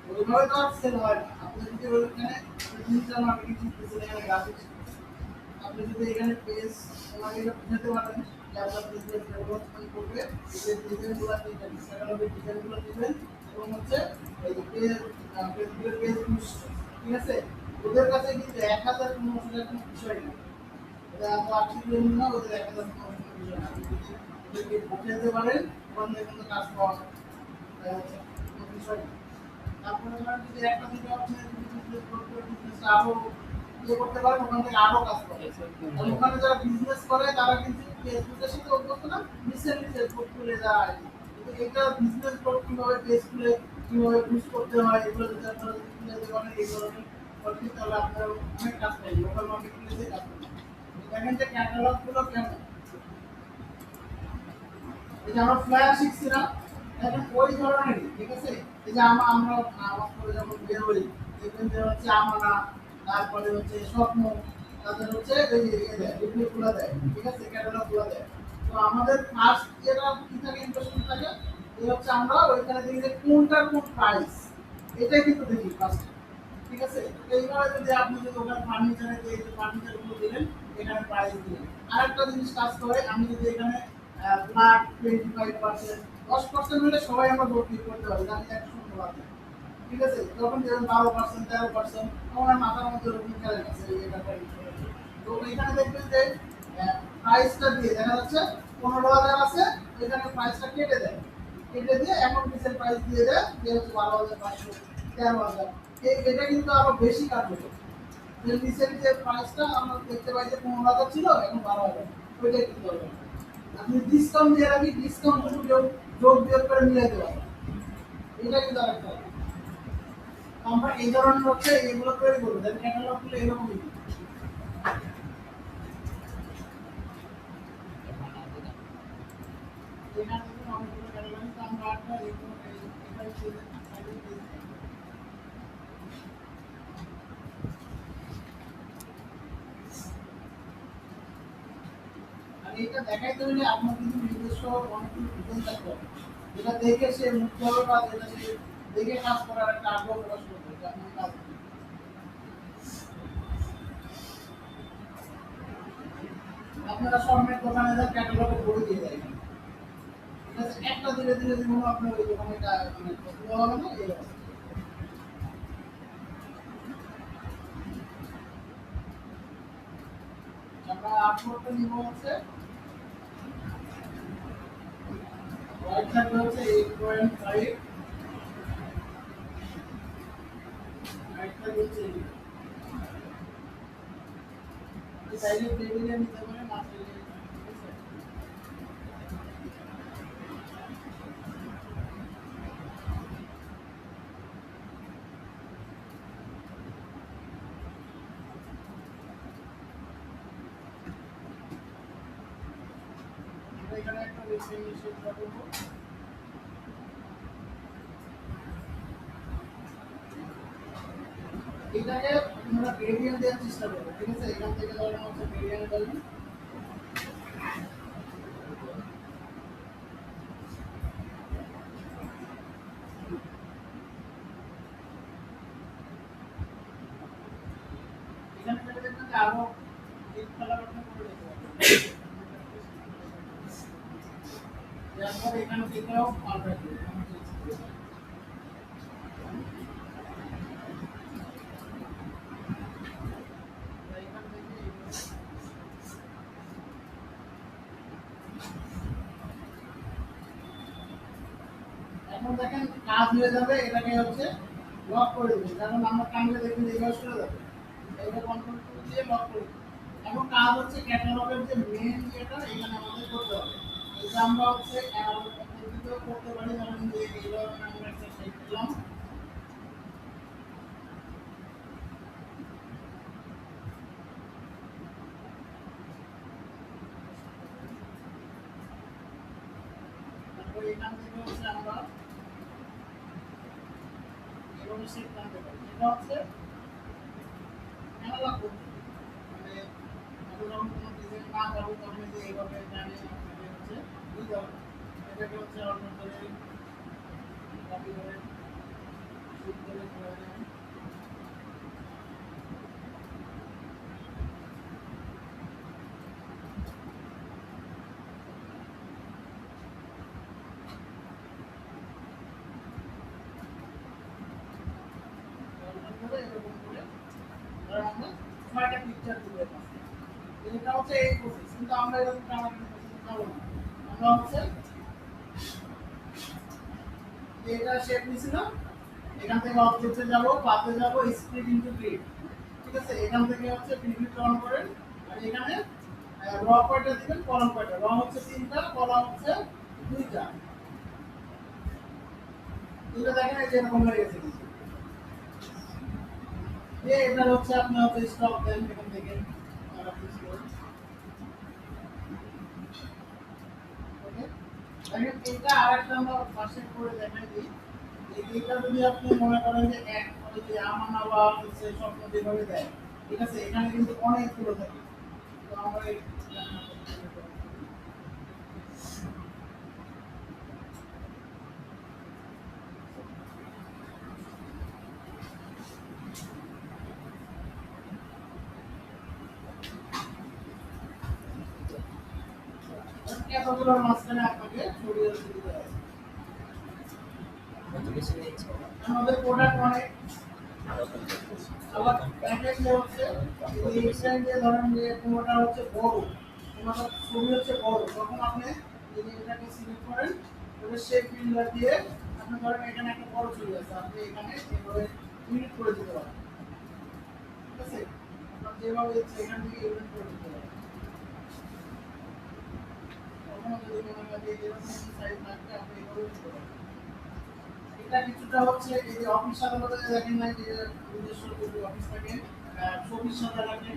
ওইভাবে তো আর সেল হয় না। আপনি যদি ওইখানে ডিজিটাল মার্কেটিং শিখতেছেন, এখানে গ্রাফিক্স, আপনি যদি এখানে পেজ ওনাকে বুঝাতে পারেন যে আপনার বিজনেস ডেভেলপমেন্ট করবে, যে ডিজাইনগুলো দিবেন, ক্যাটালগের ডিজাইনগুলো দিবেন এবং হচ্ছে এই যে ফেসবুকের পেজ পুশ, ঠিক আছে? ওদের কাছে কিন্তু ১,০০০ টাকা কোনো বিষয় না। এটা এত আর্থিক লেনদেন না, ওদের ১,০০০ কোনো বিষয় না। আপনি যদি ওদেরকে বুঝাতে পারেন, ওখান থেকে কিন্তু কাজ পাওয়া যায়। কোনো বিষয় না। তারপরে ধরেন যদি একটা দুটো আপনি যদি বিজনেস করতে বিজনেসটা আরো ইয়ে করতে পারেন, ওখান থেকে আরো কাজ করে। আর ওখানে যারা বিজনেস করে তারা কিন্তু ফেসবুকের সাথে অভ্যস্ত না, রিসেন্টলি ফেসবুক খুলে যায়। কিন্তু এটা বিজনেস গ্রোথ কিভাবে পেজ খুলে কিভাবে বুস্ট করতে হয়, এগুলো যদি আপনারা যদি খুলে পারেন এই ধরনের করতে, তাহলে আপনারা অনেক কাজ পাবেন, লোকাল মার্কেটিং এ কাজ পাবেন। দেখেন যে ক্যাটালগ গুলো কেমন, এই যে আমরা ফ্ল্যাশ শিখছি না, এখন ওই ধরনেরই, ঠিক আছে? এই যে আমরা নামাজ পড়ে যখন বের হই, দেখবেন যে হচ্ছে আমানা, তারপরে হচ্ছে স্বপ্ন, তাদের হচ্ছে এই যে ইয়ে দেয়, রিভিউ গুলো দেয়, ঠিক আছে, ক্যাটালগ গুলো দেয়। তো আমাদের ফার্স্ট যেটা কি থাকে, ইমপ্রেশন থাকে, এই হচ্ছে আমরা ওইখানে দেখি যে কোনটার কোন প্রাইস, এটাই কিন্তু দেখি ফার্স্ট, ঠিক আছে? এইভাবে যদি আপনি যদি ওখানে ফার্নিচারে যে ফার্নিচার গুলো দিলেন, এখানে প্রাইস দিলেন। আরেকটা জিনিস কাজ করে, আমি যদি এখানে ফ্ল্যাট 25%, 10% হলে সবাই আমরা ভোট ক্লিক করতে পারি, আমি 100 লাখ, ঠিক আছে? তখন দেখবেন 12%, 13%, আমার মাথার মধ্যে ওরকম খেলে গেছে এই ব্যাপারে। তো এখানে দেখবেন যে প্রাইসটা দিয়ে দেখা যাচ্ছে 15,000 আছে, এখানে প্রাইসটা কেটে দেয়, কেটে দিয়ে এখন পিসের প্রাইস দিয়ে দেয় যে হচ্ছে 12,500, 13,000। এটা কিন্তু আরো বেশি কার্যকর। যে নিচের যে প্রাইসটা আমরা দেখতে পাই যে 15,000 ছিল, এখন 12,000, ওইটাই কিন্তু হবে। আপনি ডিসকাউন্ট দিয়ে রাখি, ডিসকাউন্ট কিন্তু যোগ বিয়োগ করে মিলাইতে পারেন, এটা কিন্তু আরেকটা। আমরা এই ধরনের হচ্ছে এগুলো তৈরি করবো, দেন ক্যাটালগ গুলো এরকমই। এখানে দেখুন অনেকগুলো ক্যাটালগ, তো আমরা একটা এটাই ছিল। আর এটা দেখাইতে হলে আপনার কিন্তু নিজস্ব অনেকগুলো ডিজাইন থাকতে হবে, যেটা দেখে সে মুগ্ধ হবে বা যেটা সে দেখে কাজ করার একটা আগ্রহ প্রকাশ করবে, যে আমি কাজ করব। আপনারা স্বর্ণের দোকানে যান, ক্যাটালগে বই দিয়ে দেয়, ঠিক আছে? একটা ধীরে ধীরে জীবন আপনার ওই দোকানে মানে পছন্দ হবে না, এই অবস্থা। আমরা আপলোডটা নিব হচ্ছে হোয়াইট থাকবে হচ্ছে 8.5, হাইট থাকবে হচ্ছে এই চাইলে টেবিলে নিতে পারেন, না চাইলে, ঠিক আছে? আমরা এখানে একটা রেজিস্ট্রেশন করব। এটাকে আমরা গ্রেডিয়েন্ট দেওয়ার চেষ্টা করব, ঠিক আছে? এখান থেকে ধরেন হচ্ছে গ্রেডিয়েন্ট দেবেন। এখানে থেকে দেখবেন যে আরো এক কালার আপনি করে দিতে পারবেন। তারপর এখান থেকেও পাল্টাই দিবেন। এখান থেকে এখন দেখেন কাজ হয়ে যাবে, এটাকে হচ্ছে লক করে দিবেন, কারণ আমরা টানলে দেখবেন এইভাবে সরে যাবে, এইটা কন্ট্রোল দিয়ে লক করে দিবেন। এখন কাজ হচ্ছে ক্যাটালগের যে মেইন যেটা এখানে আমাদের করতে হবে, এটা আমরা হচ্ছে অ্যানালগ পদ্ধতিতেও করতে পারি, যেমন যে এইভাবে আমরা একটা সেট দিলাম, তারপর এখান থেকে হচ্ছে আমরা এভাবে সেট টানতে পারি। এটা হচ্ছে অ্যানালগ পদ্ধতি, মানে আমরা যখন কোনো ডিজাইন না পাবো তখন যে এইভাবে টানে আপনাকে হচ্ছে বুঝতে হবে। এটাকে হচ্ছে অল্প করে কপি করে শুট করে পিকচার দিবে পাশে। এটা হচ্ছে এই প্রসেস, কিন্তু আমরা এরকম টানাটানি করতে পারবো না। আমরা হচ্ছে এটা শেপ নিছিলাম, এখান থেকে অবজেক্টে যাব, পাতে যাব, স্প্লিট ইনটু গ্রিড। ঠিক আছে, এখান থেকে হচ্ছে প্রিভিউ অন করেন, আর এখানে র কয়টা দিবেন, কলাম কয়টা, র হচ্ছে 3টা, কলাম হচ্ছে 2টা। এটা দেখেন এই যে এরকম হয়ে গেছে কিন্তু। এটা হচ্ছে আপনি হচ্ছে স্টক দেন এখান থেকে। ওকে, দেখেন এটা আরেকটা আমরা পাশে করে দেখাই দিই। এইটা যদি আপনি মনে করেন যে এক ওই যে আমানা বা হচ্ছে স্বপ্ন যেভাবে দেয়, ঠিক আছে, এখানে কিন্তু অনেকগুলো থাকে। তো আমরা এই এতগুলোর মাঝখানে আপনাকে ছড়িয়ে দিতে হবে। আমাদের প্রোডাক্ট অনেক, আবার প্যাকেজ হচ্ছে এই ডিজাইন দিয়ে ধরেন যে কোনোটা হচ্ছে বড়, কোনোটা ছবি হচ্ছে বড়, তখন আপনি যদি এটাকে সিলেক্ট করেন, ওটা শেপ বিল্ডার দিয়ে আপনি ধরেন এখানে একটা বড় ছবি আছে, আপনি এখানে এভাবে ইউনিট করে দিতে পারেন। ঠিক আছে, আপনার যেভাবে ইচ্ছে এখান থেকে ইউনিট করে দিতে পারেন। কখনো যদি মনে হয় যে এরকম সাইজ লাগবে, আপনি এভাবে দিতে পারেন। এটা কিছুটা হচ্ছে এই যে অফিস আদালতে দেখেন না যে নিজস্ব যদি অফিস থাকে, ছবির সাথে রাখে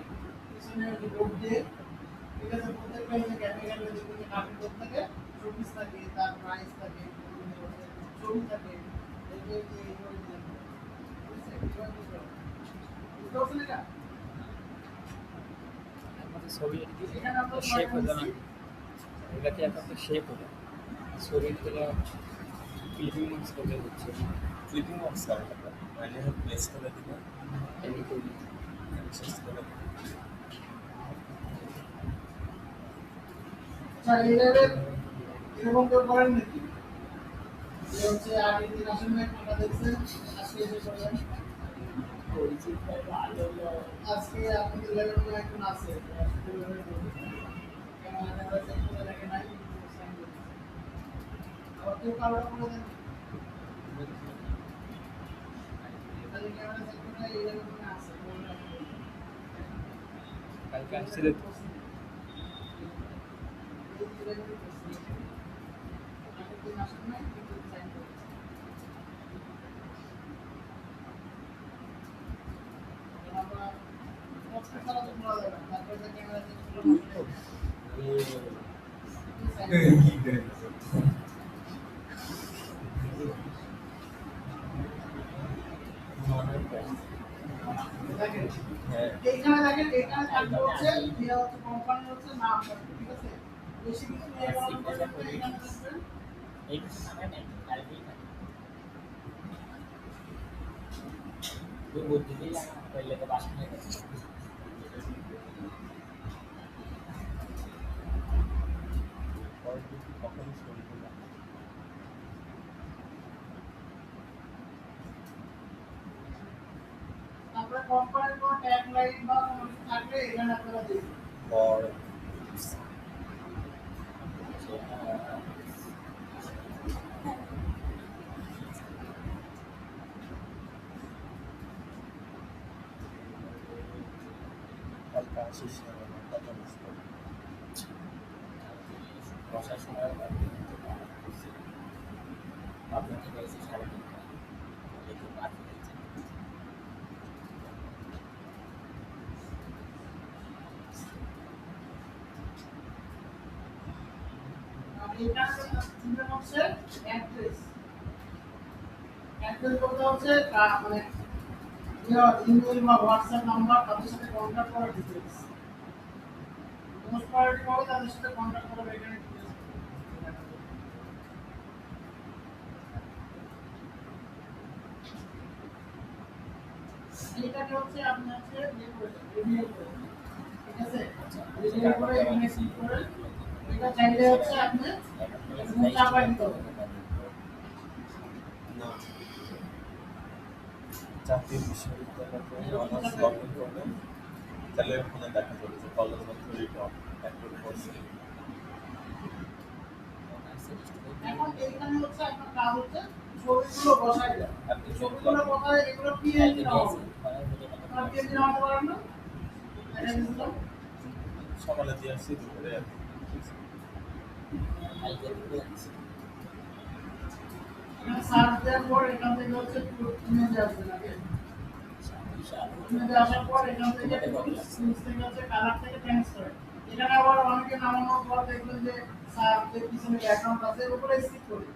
পিছনে যে বোর্ড দিয়ে, ঠিক আছে, প্রত্যেকটা যে ক্যাফে ক্যাফে দেখবেন যে কার্টুন বোর্ড থাকে, শোপিস থাকে, তার প্রাইস থাকে, ছবি থাকে, এই যে এইভাবে দিয়ে দেবে। ঠিক আছে, এইভাবে দিতে হবে। বুঝতে পারছেন এটা? আমাদের ছবি এখানে আমরা শেপ কয়টা হতো না, নিচ্ছি? এটা কি এখন শেপ হতো ছবির গুলো ক্লিপিং মার্কস করলে হচ্ছে ক্লিপিং বক্স আর মানে প্লেস করে দিবে এমনি করি। শেষ করে দিবে। আচ্ছা, এইভাবে এরকম কেউ করেন নাকি? যে হচ্ছে আগের দিন আসেন না, টাকা দেখছেন, আজকে এসে করলেন। আজকে আপনাদের লেভেলে একজন আছে, ক্যামেরা চেক করে দেখে নাই, আবার কেউ কারোর করে দেন, তাহলে ক্যামেরা চেক করে এই লেভেলে আছে, কালকে আসছিলে তো? আগের দিন আসেন নাই, কিন্তু সাইন করেছে। আমরা কষ্ট ছাড়া তো করা যাবে না, তারপরে যে ক্যামেরা চেক করে দেখেন, হ্যাঁ এইখানে দেখেন, এখানে থাকবে হচ্ছে ইয়ে হচ্ছে কোম্পানি হচ্ছে নাম থাকবে, ঠিক আছে, বেশি কিছু ইয়ে করার প্রয়োজন নেই, এখানে থাকবে এই কিছু সামনে নাই কালকেই থাকে তুই বুদ্ধি দিলাম পহলে তো বাসা নিয়ে গেছে কখনো শুরু করলাম তারপরে কোম্পানির কোনো ট্যাগ লাইন বা কোনো কিছু থাকলে এখানে আপনারা দিয়ে দিন। পর কালকে আসিস না কথা বুঝতে বসার সময় আপনার থেকে এসে সাড়ে তিনটা দেখে বাকি হয়েছে আর এখানে দিবেন হচ্ছে অ্যাড্রেস, অ্যাড্রেস বলতে হচ্ছে মানে ইমেল বা হোয়াটসঅ্যাপ নাম্বার, তাদের সাথে কন্ট্যাক্ট করার ডিটেলস, মোস্ট প্রায়োরিটি হবে তাদের সাথে কন্ট্যাক্ট করার এখানে details দেবেন। এটাকে হচ্ছে আপনি হচ্ছে ইয়ে করে দেবেন, রিভিউ করে দেবেন। ঠিক আছে, রিভিউ করে এখানে ক্লিক করে এটা চাইলে হচ্ছে আপনি চাপা দিতে হবে। না জাতীয় বিশ্ববিদ্যালয়তে অনার্স লগ ইন করলে তাহলে ওখানে দেখা যাবে যে কলেজ অথরিটি অ্যাপ্রুভ করছে। এখন এইখানে হচ্ছে আপনার কাজ হচ্ছে ছবিগুলো বসাই দেয়। ছবিগুলো বসায় এগুলো পিএনজি না হবে। আপনার পিএনজি নামাতে পারেন না? এটা দিয়েছিলাম। সকালে দিয়ে আসছি দুপুরে এখানে সার্চ দেওয়ার পর এখান থেকে হচ্ছে ইমেজে আসবেন আগে। ইমেজে আসার পর এখান থেকে টুলস থেকে হচ্ছে কালার থেকে ট্রান্সপারেন্ট। এখানে আবার অনেকে নামানোর পর দেখবেন যে স্যার যে পিছনে ব্যাকগ্রাউন্ড আছে ওগুলো স্কিপ করে।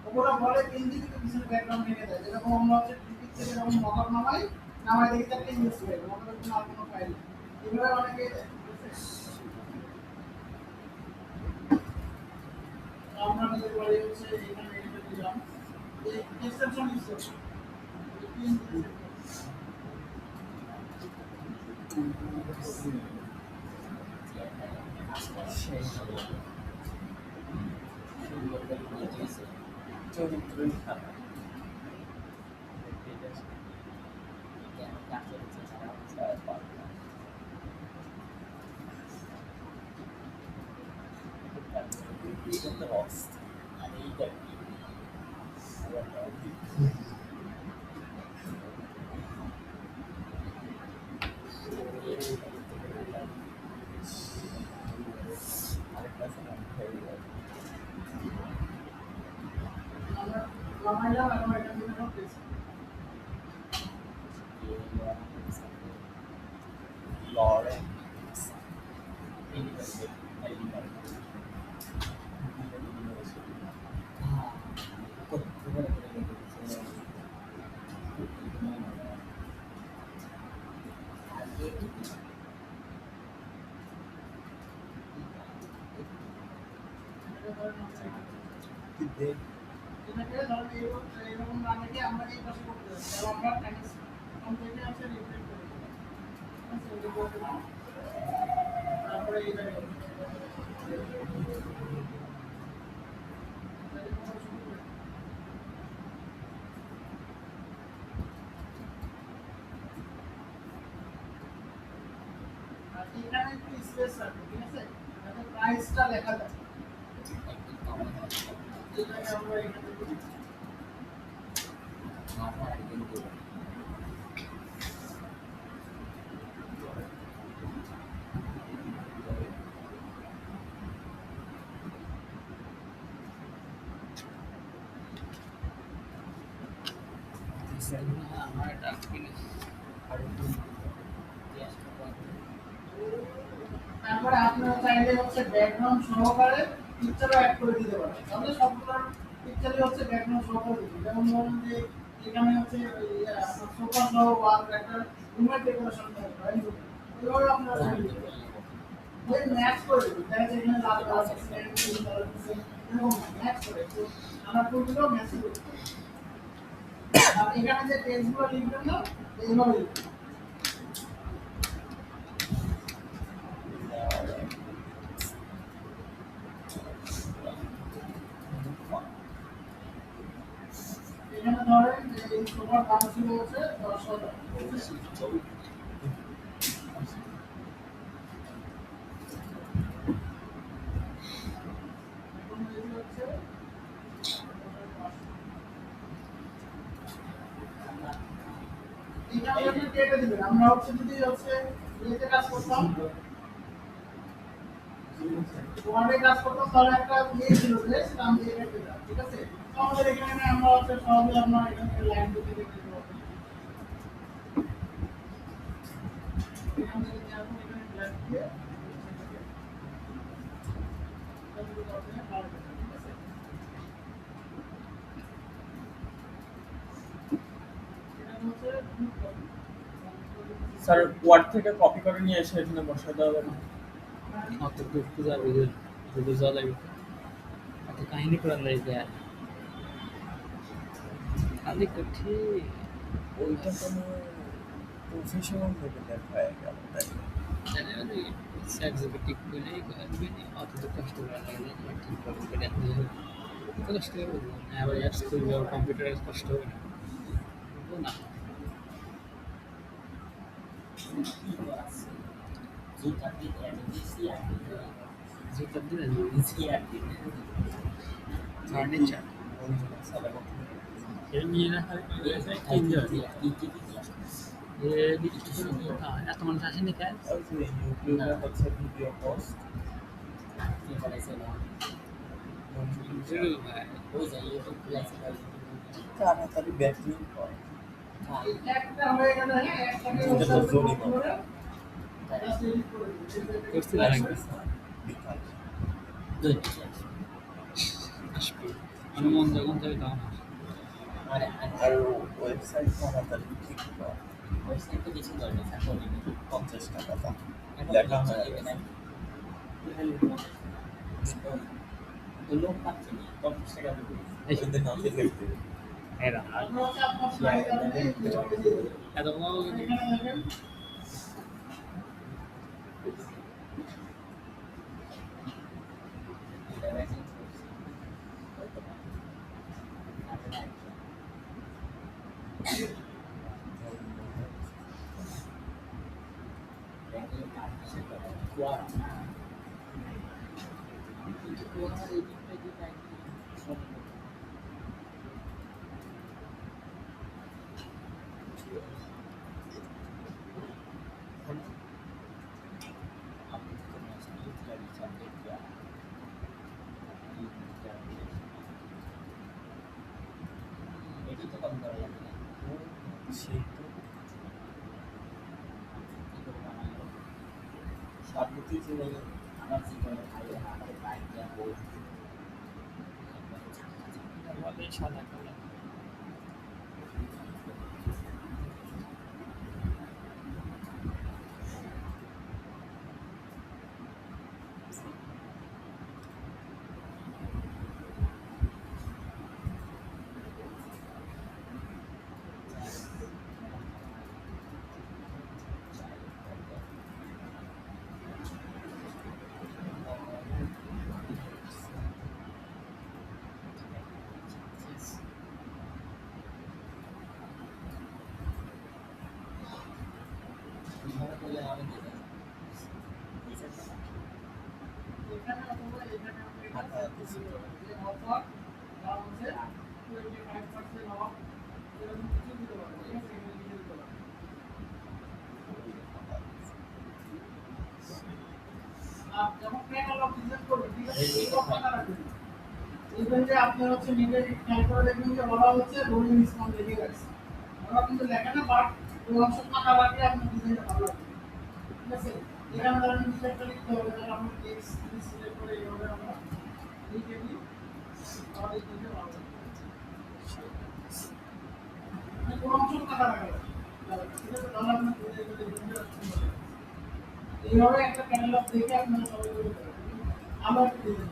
ওগুলো বলে পিএনজি থেকে পিছনে ব্যাকগ্রাউন্ড ভেঙে দেয়। যেরকম আমরা হচ্ছে টিপিক থেকে যখন মকআপ নামাই দেখি তার ইমেজ হয়ে গেল। মকআপের কোনো আর কোনো ফাইল নেই। এগুলো অনেকে আমরা আমাদের বাড়ি হচ্ছে এখানে এটা দিলাম। এই এক্সটেনশন ইউজ করছি। চরিত্রই খারাপ। এটা তো অস্থির। আর এইটা কি? আরেকটা আছে না ভেরি আমরা লামাইলাম এখন এটা দিতে হবে। লরেন্স এটাকে ধরেন এরকম না রেখে আমরা এই পাশে করতে যাচ্ছি। আর আমরা ট্রান্সফর্ম থেকে হচ্ছে রিফ্রেশ করে দিলাম। ঠিক আছে? এটা করে দিলাম। তারপরে এইটাকে আর এখানে একটু স্পেস রাখবে, ঠিক আছে? যাতে প্রাইসটা লেখা যায়। এটাকে আমরা এখানে দিই। আমার ডাস্টবিনে তারপরে আপনারা চাইলে হচ্ছে ব্যাকগ্রাউন্ড সহকারে পিকচারও অ্যাড করে দিতে পারেন। তাহলে সবগুলোর পিকচারই হচ্ছে ব্যাকগ্রাউন্ড সহকারে দিবেন। যেমন ধরুন যে এখানে হচ্ছে আপনার সোফা সহ বা একটা রুমের ডেকোরেশন থাকবে, right? এভাবে আপনারা চাইলে দিতে পারেন। ওই ম্যাচ করে দিবেন। দেখা যাচ্ছে এখানে লাল কালার আছে, গ্রিন কালার আছে, এরকম ম্যাচ করে। তো আমরা ফুলগুলো ম্যাচ করে দিতে পারি। আর এখানে যে টেক্সটগুলো লিখবেন না, এইভাবে লিখবেন। এখানে ধরেন যে এই সোফার দাম ছিল হচ্ছে 10,000 টাকা। এখন এই হচ্ছে এটা আপনি কেটে দিবেন। আমরা হচ্ছে যদি হচ্ছে ইয়েতে কাজ করতাম, ওয়ার্ডে কাজ করতাম তাহলে একটা ইয়ে ছিল যে সেটা আমি কেটে দিতাম, ঠিক আছে? তো আমাদের এখানে আমরা হচ্ছে সহজে আমরা এখান থেকে লাইন দিতে দিতে পারবো। এখান থেকে যে আপনি এখানে ব্ল্যাক দিয়ে স্যার ওয়ার্ড থেকে কপি করে নিয়ে এসে এখানে বসাতে হবে না? অত ঘুরতে যাবে যদি যাওয়া লাগবে অত কাহিনী করার লাগবে আর খালি ঠিক ওইটা কোনো প্রফেশনাল লেভেলের হয়ে গেল, তাই না? এক্সিকিউটিভ বলেই করবে অত তো কষ্ট করা লাগে না ঠিক করে এত কষ্ট করে বলবো না আবার অ্যাপস করবে কম্পিউটারে কষ্ট হবে না বলবো না জুতার দিলেন ফার্নিচার এটা নিয়ে রাখা হয়েছে তিনজন এত মানুষ আসেনি খায় ওই যে ইউটিউবে হচ্ছে ভিডিও পোস্ট তাড়াতাড়ি ব্যাকলিং কর একটা হয়ে গেল, হ্যাঁ, একটাকে এটা তো জরিমানা। করে just edit করে দিন। করছি না নাকি বিকাশ আসবে আমি মন যখন যাবে তখন আসবে আর ওয়েবসাইট তাড়াতাড়ি ঠিক কর 50 টাকা দাম লেখা হয়ে গেছে এখানে নামে লিখতে এরা আপনার হচ্ছে আপনার slide আপনি এইভাবে দিয়ে দেবেন। এত বড় এখানে দেখেন, সেই তো সাবুতি জীবনে বলে সাদা কালার এখানে অথবা এখানে আপনি এটা হ্যাঁ, যে offer বা হচ্ছে 25% off এরকম কিছু দিতে পারবেন, ঠিক আছে? এখানে লিখে দিতে পারবেন। আর যখন ক্যাটালগ ডিজাইন করবেন, ঠিক আছে, এই কথাটা রাখবেন। দেখবেন যে আপনার হচ্ছে নিজে খেয়াল করে দেখবেন যে ওরা হচ্ছে রোলিং ডিসকাউন্ট লিখে রাখছে। ওরা কিন্তু লেখে না, বাট ওই অংশ ফাঁকা রাখলে আপনার ডিজাইনটা ভালো লাগবে, ঠিক আছে? এখানে ধরেন ডিজাইনটা লিখতে হবে, তাহলে আমরা টেক্সট সিলেক্ট করে এইভাবে আমরা লিখে দিই, আমাদের দিতে পারবো। মানে কোনো অংশ ফাঁকা রাখা যাবে না, ঠিক আছে? তাহলে আপনার ডিজাইনটা দেখবেন যে সুন্দর লাগবে। এইভাবে একটা ক্যাটালগ দেখে আপনারা সবাই করে দেবেন। আমরা একটা ডিজাইন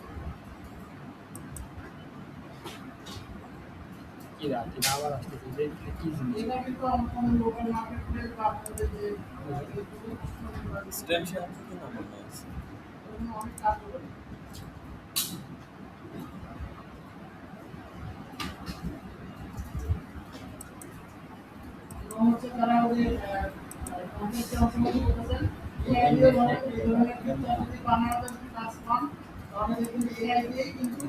কি রাতে আবার আসতেছে যে কি জিনিস এটা কিন্তু আমাদের লোকাল মার্কেট প্লেস বা আপনাদের যে স্টেম শ্যাম্পু কি নাম আছে অনেক কাজ করে। এবং হচ্ছে তারা ওদের কন্টেন্টের অংশগ্রহণ করতেছেন, এআই দিয়ে ধরেন এই ধরনের কিন্তু যদি বানানোর যদি কাজ পান তাহলে দেখবেন এআই দিয়েই কিন্তু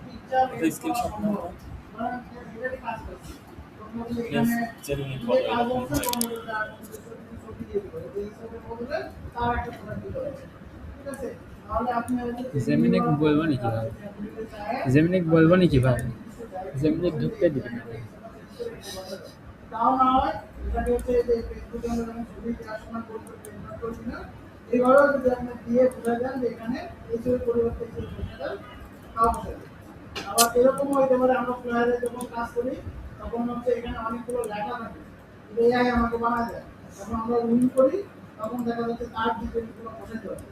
পিকচার এটা স্ক্রিনশট নাও ধরেন এটারই কাজ করছে। তোমরা যদি এখানে জেনুইন যে ফলো কাজ হচ্ছে তোমরা তার ছবি দিয়ে দেবে, এই হিসাবে বলবে তার একটা প্রোডাক্ট দিতে হবে, ঠিক আছে? তাহলে আপনি জেমিনিক বলবো নাকি ভাই জেমিনিক বলবো নাকি ভাই জেমিনিক ঢুকতে দিবে না তাও না হয় এটাকে হচ্ছে যে ফেসবুকে আমরা যখন ছবি দেখাশোনা করতে করছি না, এইভাবেও যদি আপনি দিয়ে বোঝা যান যে এখানে এই ছবির পরিবর্তে এই ছবি বসে দেন, তাও বসে দেন। আবার এরকমও হইতে পারে আমরা ফ্লায়ারে যখন কাজ করি তখন হচ্ছে এখানে অনেকগুলো লেখা থাকে, এআই আমাকে বানায় দেয়, যখন আমরা উইন করি তখন দেখা যাচ্ছে তার ডিটেলসগুলো বসে যাবে।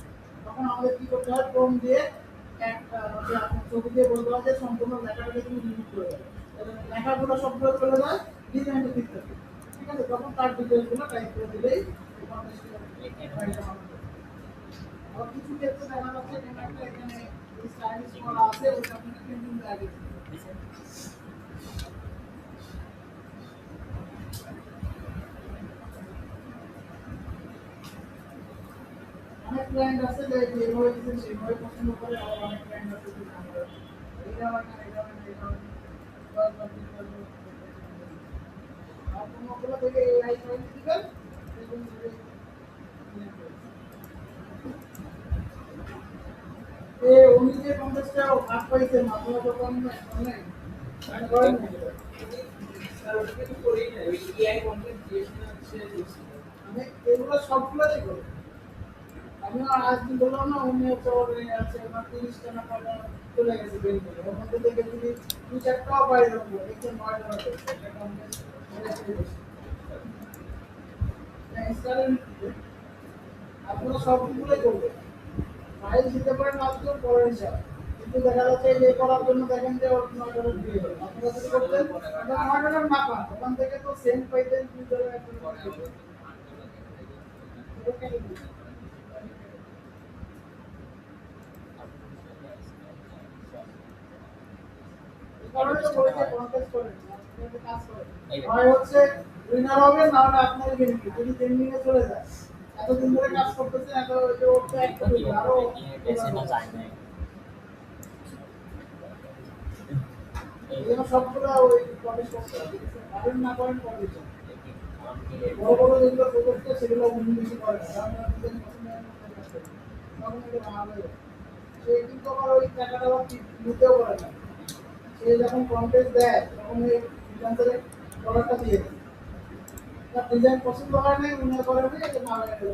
তখন আমাদের কি করতে হয়, ফোন দিয়ে একটা হচ্ছে আপনার ছবি দিয়ে বলতে হয় যে সম্পূর্ণ লেখাটাকে তুমি ডিলিট করে দেবে, লেখাগুলো সবগুলো চলে যায়, ডিজাইনটা ঠিক থাকে, ঠিক আছে? তখন তার ডিটেলসগুলো টাইপ করে দিলেই ফাইলটা হবে। আবার কিছু ক্ষেত্রে দেখা যাচ্ছে এখানে একটা এখানে স্টাইলিশ করা আছে, ওটা আপনি প্রিন্টিং আগে অনেক ক্লায়েন্ট আছে যে যেভাবে দিচ্ছেন সেভাবে পছন্দ করে, আবার অনেক ক্লায়েন্ট আছে যে আমরা এইটা হয় না, এটা হয় না, এটা হয় না। বারবার দিতে আর কোনোগুলো থেকে এআই ফাইল দিবেন, দেখুন যে উনি যে কন্টেস্টটা ভাগ পাইছেন আপনারা তো অনেক মানে করেন নাকি? আমি এগুলো সবগুলোই করি। আমি আজকে বললাম না উনি হচ্ছে অলরেডি আছে ওনার 30টা না টাকা চলে গেছে বেনিফিট। ওর মধ্যে থেকে যদি 2-4টাও পাই দেবো দেখছেন 9 টাকা করছে একটা কন্টেস্ট আপনারা সবগুলোই করবেন। ফাইল দিতে পারেন মাত্র পরের হিসাব, কিন্তু দেখা যাচ্ছে যে করার জন্য দেখেন যে ওর 9 টাকা দিয়ে দেবে। আপনারা যদি করতেন তাহলে 9 টাকা না পান ওখান থেকে তো সেম পাইতেন 2 টাকা একটা এই কারণে তো বলেছে কন্টেস্ট করেন, আপনি কাজ করেন। হয় হচ্ছে উইনার হবে, না হলে আপনার বেনিফিট। যদি ট্রেন্ডিংয়ে চলে যায়, এতদিন ধরে কাজ করতেছেন, এত যে ওর তো একটা আরো এই জন্য সবগুলো ওই কন্টেস্ট করতে হবে। পারেন না করেন কন্ডিশন। বড় বড় যেগুলো প্রজেক্ট সেগুলো উনি বেশি করেন, কারণ আপনাদের পছন্দের তখন এটা ভালো হবে। সে কিন্তু আবার ওই টাকাটা আবার নিতেও পারে না। সে যখন কন্টেস্ট দেয় তখন ওই ফ্রিল্যান্সারে অর্ডারটা দিয়ে দেয়। তার ডিজাইন পছন্দ হয় নাই, মনে করে যে এটা না হয়ে গেল।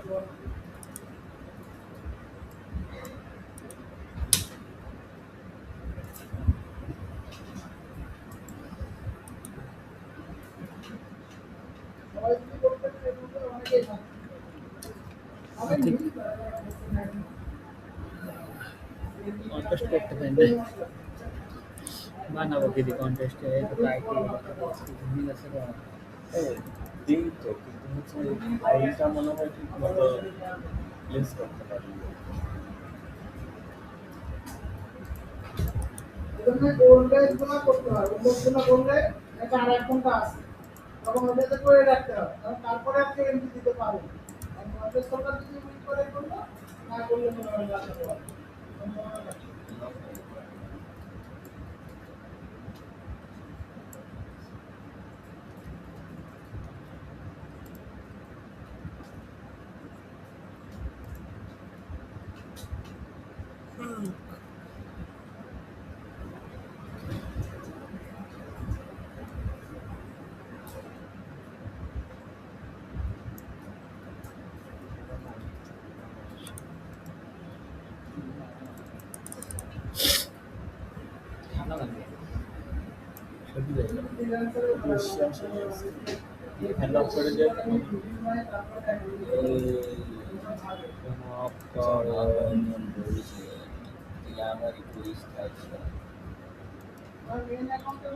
সবাই যদি করতে পারে এর মধ্যে অনেকেই থাকে। অনেক মিল কন্টেস্ট করতে পারেন না বানাবো যদি কন্টেস্টে তো আইটি মিল আছে তো দিই তো, কিন্তু হচ্ছে ফাইলটা মনে হয় ঠিক মতো প্লেস করতে পারি। এজন্য গোল্ডের গুলো করতে হয়। গোল্ডের গুলো করলে একটা আর 1 ঘন্টা আছে। তখন ওটাতে করে রাখতে হবে। কারণ তারপরে আপনি এন্ট্রি দিতে পারবেন। আর কন্টেস্ট সরকার যদি উইন করে করলো, না করলে মনে হয় রাখতে পারবেন। ঠান্ডা লাগবে সর্দি হয়ে গেল ফ্যান অফ করে দিয়ে আমার রিকোয়েস্ট আছে। আর মেন অ্যাকাউন্টে